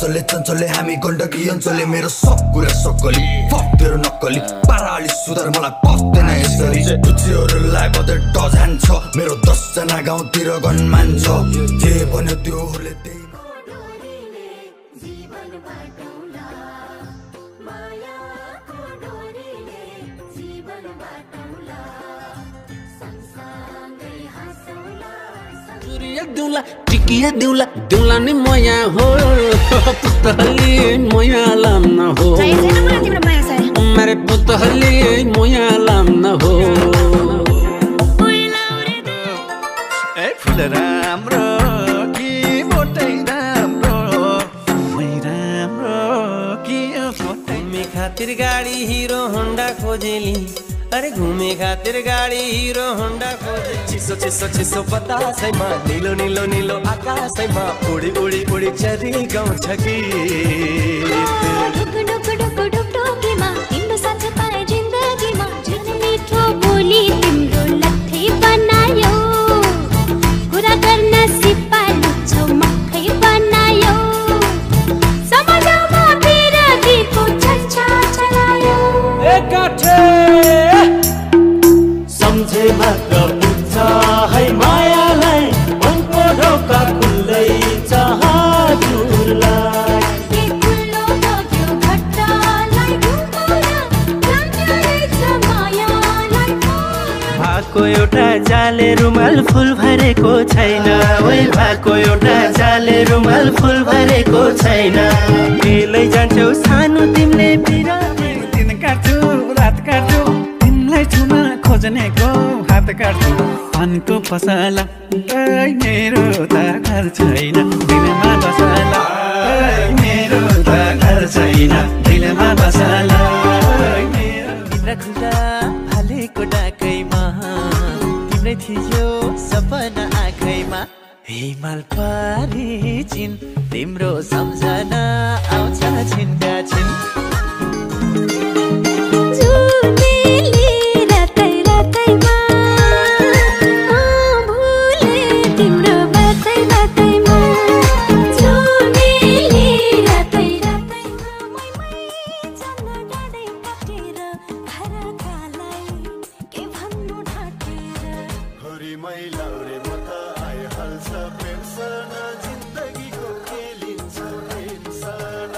चञ्चले हामी गण्डकी अञ्चलले मेरो सब कुरा सक्कली फक तेरो नक्कली पाराली सुधार मलाई पस्दैन यसरी जुच्चीहरूलाई बदर डझान छ मेरो 10 जना गाउँतिर गनमान छ जे भन्यो त्योले त्यही दिउला टिकिया दिउला दिउला नि मया हो पुतहली मया लाम न हो मेरे पुतहली मया लाम न हो ए फुल राम्रो कि मोटै राम्रो कि मोटै घुमे खातिर गाडी हिरो होन्डा खोजेली अरे घुमे खातिर गाडी हिरो होन्डा खोजे चिसो चिसो चिसो बतासैमा निलो निलो निलो आकाशैमा उडी उडी उडी चरी गाउँछ कि ढुक ढुक ढुक ढुक ढुकीमा तिम्रो साथ पाए जिन्दगीमा जुन मिठो बोली तिम्रो लट्ठी बनायो कुरा गर्न सिपालु छौ मक्खै बनायो समाजमा विरोधीको चर्चा चलायो एकाठे सम्झे मात्र पुग्छ है मायालाई मनको ढोका खुल्दै छ हजुरलाई के खुल्लो बग्यो घट्टालाई घुमाउन राम्रै छ मायालाई भएको एउटा जाले रुमाल फुल भरेको छैन ओइ भएको एउटा जाले रुमाल फुल भरेको छैन बेलै जान्छौ सानो तिमीले बिरामी दिन काट्छु रात काट्छु तिमीलाई छुन खोज्नेको हात काट्छु अनको पसला मेरो त घर छैन दिलमा बसला मेरो त घर छैन दिलमा बसला तिम्रा खुट्टा हालेको डाकैमा तिम्रै थियो सपना आँखैमा हिमाल पारी छिन तिम्रो सम्झना आउँछ छिनका छिन जुनेली रातै रातैमा भुले तिम्रो बातै बातैमा जुनेली रातै रातैमा मै जान्न डाँडै काटेर घरकालाई के भन्नु ढाँटेर हरि मैलाउरे म त आइहाल्छ पेन्सन जिन्दगीको खेलिन्छ टेन्सन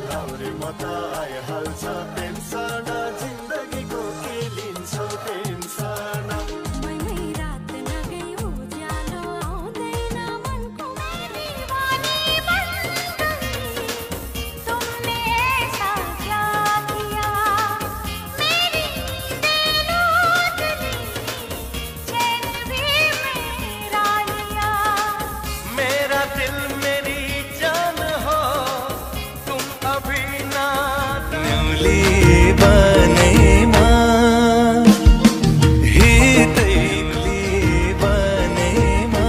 लाउरे म त आइहाल्छ पेन्सन जिन्दगीको खेलिन्छ टेन्सन मै रात नगई उज्यालो आउँदैन मनको दीवानी बन गई तुमने ऐसा क्या किया मेरी दिल लूट ली चैन भी मेरा लिया मेरा दिल मेरी जान हो तुम अभी ना न्यूली बनेमा हितैली बनेमा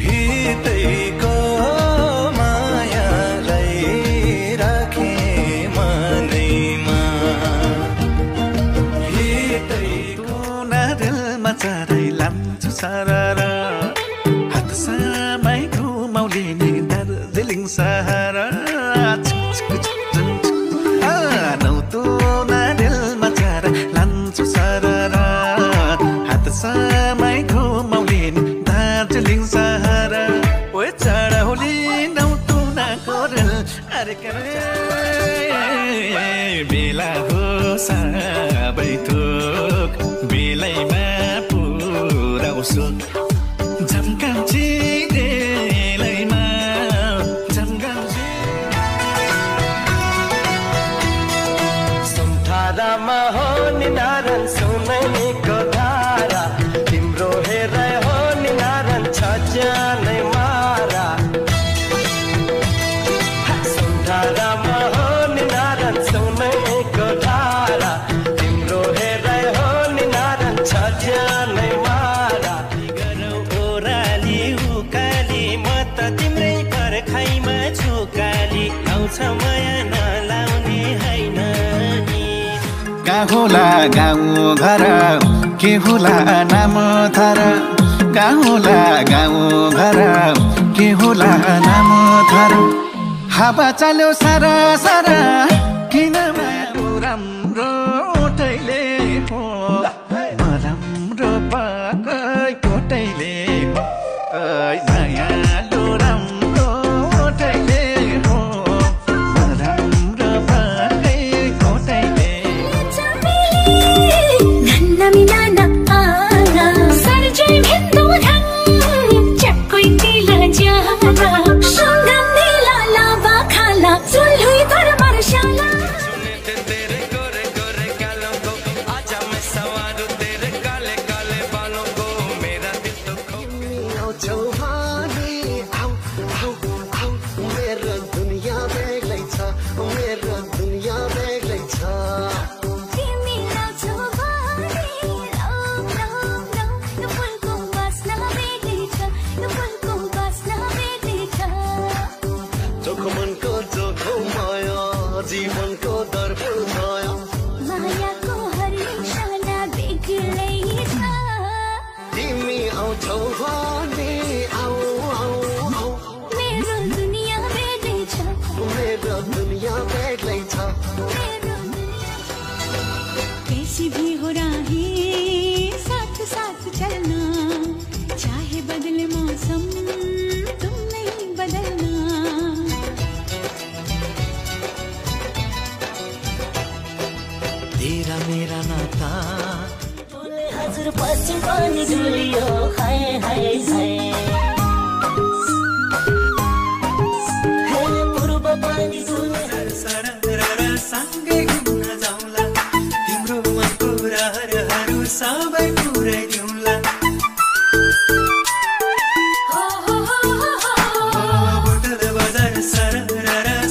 हितैको मायालाई राखे मनैमा हितैको दिलमा चढाइ लान्छु सरर हात सामै घुमाउलिने दार्जिलिङ सहर दिलमा चढाइ लान्छु सरर हात सामै घुमाउलिने दार्जिलिङ सहर ओ चढाउली नौतुना कोरल अरे बेला हो सबै थोक बेलैमा पुऱ्याउँछु झम्काउँछु बेलैमा झम्काउँछु सुन्ठारामा हो निनारन सुनैको धारा तिम्रो हेराइ हो निनारन छ जानै मारा सुन्ठारामा हो निनारन सुनैको धारा तिम्रो हेराइ हो निनारन छ जानै मारा गरौ ओराली उकाली म त तिम्रै पर्खाइमा झुकाली आउँछ माया नलाउने होइन नि कहाँ होला गाउँ घर के होला नाम थर कहाँ होला गाउँ घर के होला नाम सारो हावा चाल्यो सारा सारा किन माया राम्रो कोटैले हो राम्रो पाकै कोटैले हो माया राम्रो कोटैले हो राम्रो पाकै कोटैले जीवनको दर्पण छाया मायाको हरिशाला बेग्लै छ तिमी आउँछौ भने आऊ आऊ आऊ मेरो दुनिया बेग्लै छ मेरो दुनिया बेग्लै छ कैसी भी हो राही साथ साथ चलना चाहे बदले मौसम तुम नहीं बदलना तेरा मेरा नाता बोले हजुर पश्चिम पनि डुलियो हाय हाय हाय हे पूर्व पनि डुल्यो सँगै घुम्न जाउँला तिम्रो मनको रहरहरू सबै पुर्याइदिउँला होटल बजार सरर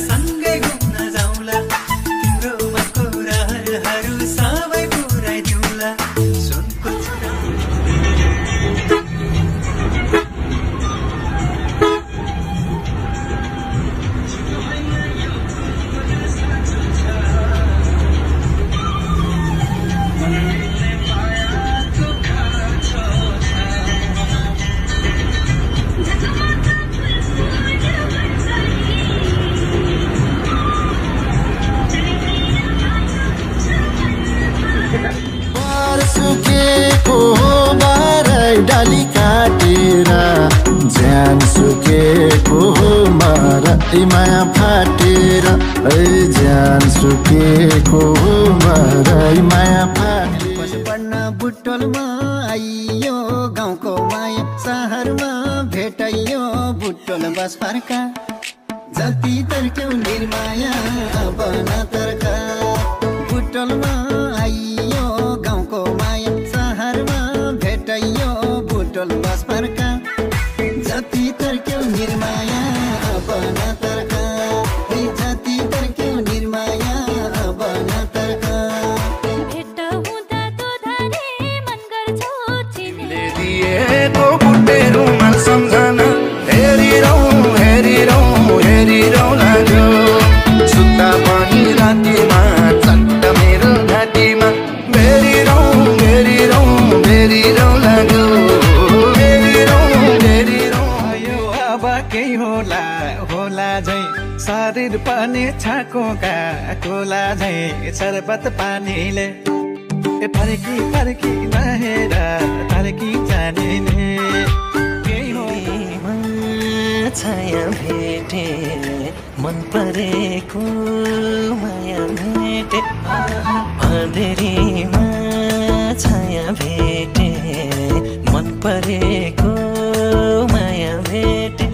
सँगै घुम्न जाउँला तिम्रो मनको रहरहरू सबै पुर्याइदिउँला सुनको सुकेको बारै डाली काटेर ज्यान सुकेको मरै माया फाटेर ज्यान सुकेको मरै माया फाटेर पढ्न बुटोलमा आइयो गाउँको माया सहरमा भेटाइयो बुटोल बस फर्का जति तर्क्यौ निर्माया अब नतर्का बुटोलमा आइयो गाउँको माया सहरमा भेटाइयो बुटोल बस फर्का जति तर्क्यौ निर्माया अब नतर्का जति तर्क्यौ निर्माया अब नतर्का भेट हुँदा तो धारे मन गर्छौ चिने दिएको बुट्टे रुमाल सम्झना हेरिरौँ लाग्यो सुत्दा पनि रातिमा चट्ट मेरो घाँटीमा भेरिरौँ लाग्यो यो अब केही होला होला झै शरीर पनि छाकोका कोला झै शरबत पानीले फर्की फर्की नहेर फर्की जाने केही हो छाया भेटे मन परेको माया भेटे अँधेरीमा छाया भेटे मन परेको माया भेटे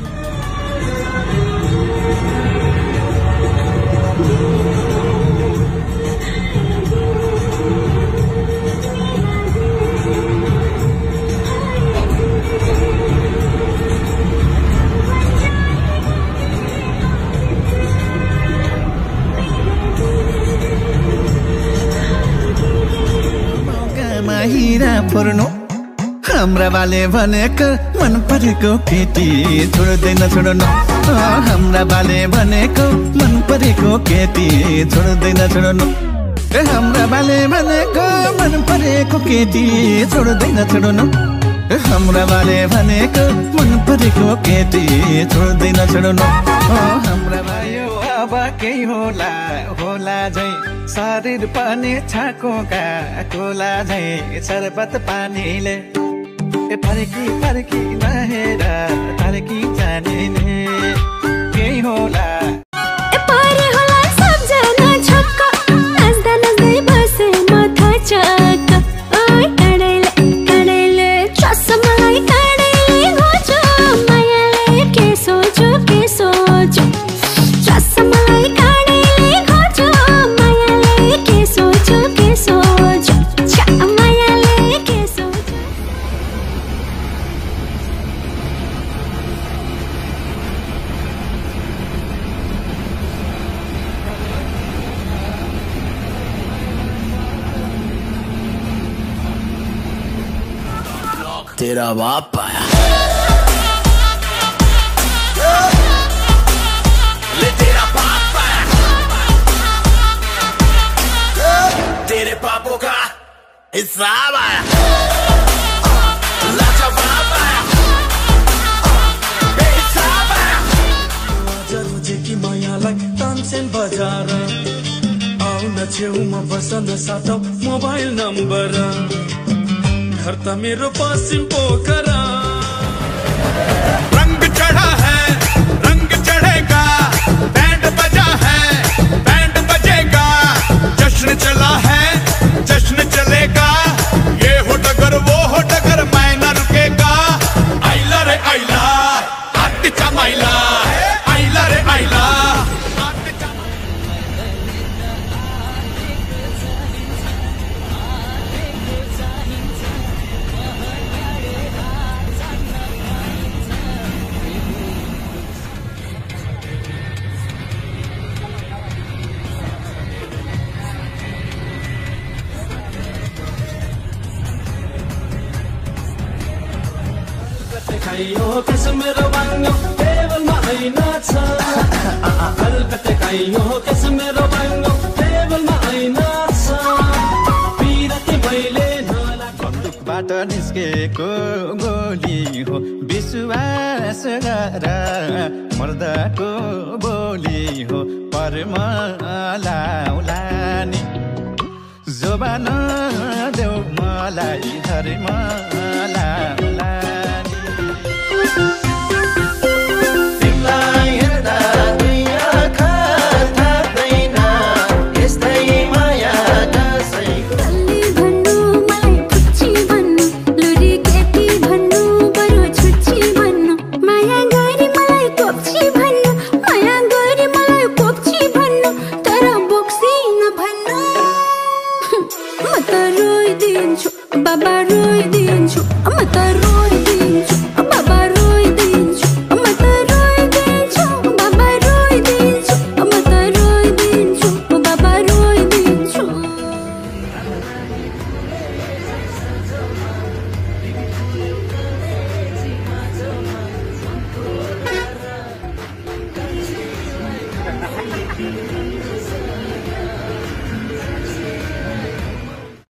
हिरा फोर्नु हाम्रा बाले भनेको मन परेको केटी छोड्दैन छोड्नु हाम्रा बाले भनेको मन परेको केटी छोड्दैन छोड्नु हाम्रा बाले भनेको मन परेको केटी छोड्दैन छोड्नु हाम्रा बारे भनेको मन परेको केटी छोड्दैन छोड्नु हाम्रा भयो अब केही होला होला झै शरीर पनि छाकोका कोला झै शरबत पानीले फर्की फर्की नहेर फर्की जाने केही होला तेरा बाप आया ले तेरा बाप आया तेरे पापों का हिसाब आया लाजवाब आया बेहिसाब आया रोजे की मायालाई तानसेन बजार आउन छेउमा बसन साटौ मोबाइल नम्बर घर त मेरो पश्चिम पोखरा रंग चढ़ा है रंग चढ़ेगा बैंड बजा है बैंड बजेगा जश्न चला है जश्न चलेगा ये हो डगर वो हो डगर मैं न रुकेगा आइला रे आइला आती चमाइला आइला रे आइला खाइयो कसम मेरो बाङ्गो टेबलमा ऐना छ कलकत्ते खाइयो कसम मेरो बाङ्गो टेबलमा ऐना छ पिरती मैले बन्दुकबाट निस्केको गोली हो विश्वास गर मर्दाको बोली हो परमलाउला नि जोबान देऊ मलाई धर्मलाउला तिमीलाई हेर्दा दुई आँखा थाक्दैन यस्तै माया कसैको तल्ली भन्नु मलाई पुच्ची भन्नु लुरी केटी भन्नु बरु छुच्ची भन्नु माया गरी मलाई कोप्ची भन्नु माया गरी मलाई कोप्ची भन्नु तर बोक्सी नभन्नु म त रोइदिन्छु बाबा रोइदिन्छु म त